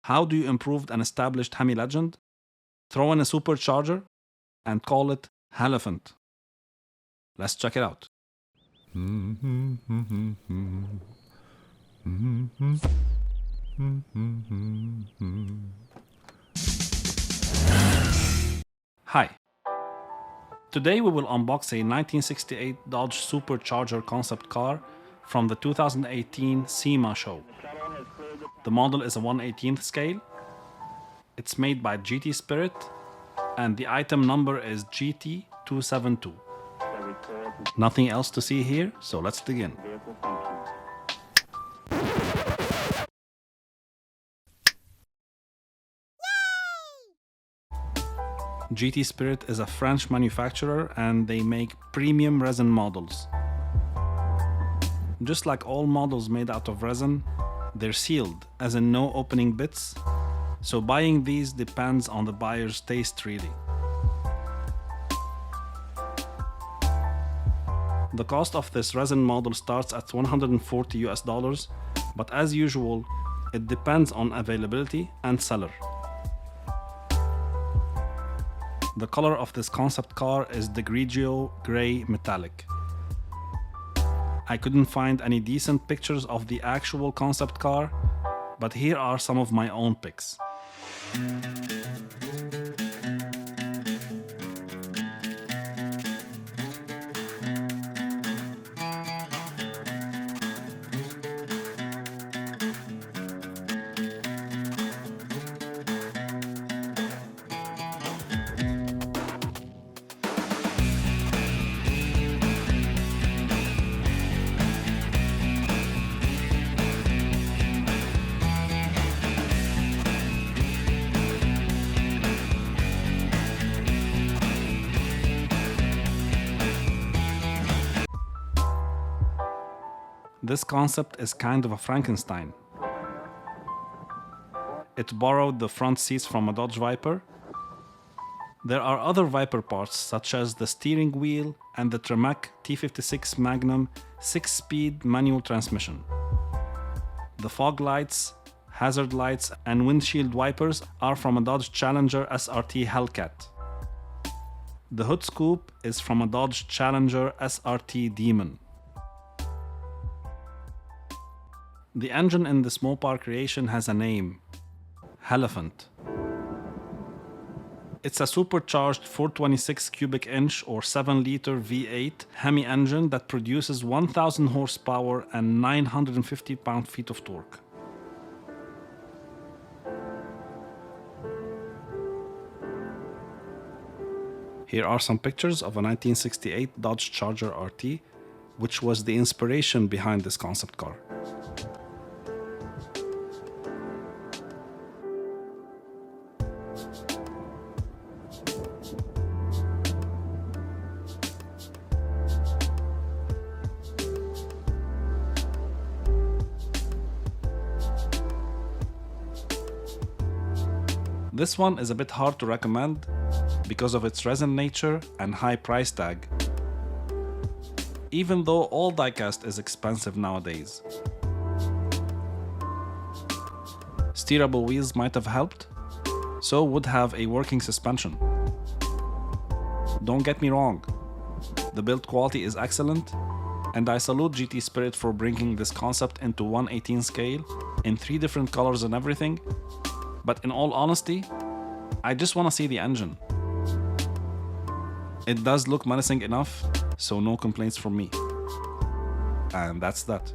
How do you improve an established Hemi legend? Throw in a supercharger and call it Helephant. Let's check it out. Hi. Today we will unbox a 1968 Dodge Supercharger concept car from the 2018 SEMA show. The model is a 1/18th scale. It's made by GT Spirit and the item number is GT272. Nothing else to see here, so let's dig in. GT Spirit is a French manufacturer and they make premium resin models. Just like all models made out of resin, they're sealed, as in no opening bits, so buying these depends on the buyer's taste really. The cost of this resin model starts at $140 US, but as usual, it depends on availability and seller. The color of this concept car is the Grigio Grey Metallic. I couldn't find any decent pictures of the actual concept car, but here are some of my own pics. This concept is kind of a Frankenstein. It borrowed the front seats from a Dodge Viper. There are other Viper parts such as the steering wheel and the Tremec T56 Magnum 6-speed manual transmission. The fog lights, hazard lights and windshield wipers are from a Dodge Challenger SRT Hellcat. The hood scoop is from a Dodge Challenger SRT Demon. The engine in this Mopar creation has a name, Helephant. It's a supercharged 426 cubic inch or 7-liter V8 Hemi engine that produces 1000 horsepower and 950 pound-feet of torque. Here are some pictures of a 1968 Dodge Charger RT, which was the inspiration behind this concept car. This one is a bit hard to recommend because of its resin nature and high price tag, even though all diecast is expensive nowadays. Steerable wheels might have helped, so would have a working suspension. Don't get me wrong, the build quality is excellent, and I salute GT Spirit for bringing this concept into 1/18 scale in 3 different colors and everything. But in all honesty, I just want to see the engine. It does look menacing enough, so no complaints from me. And that's that.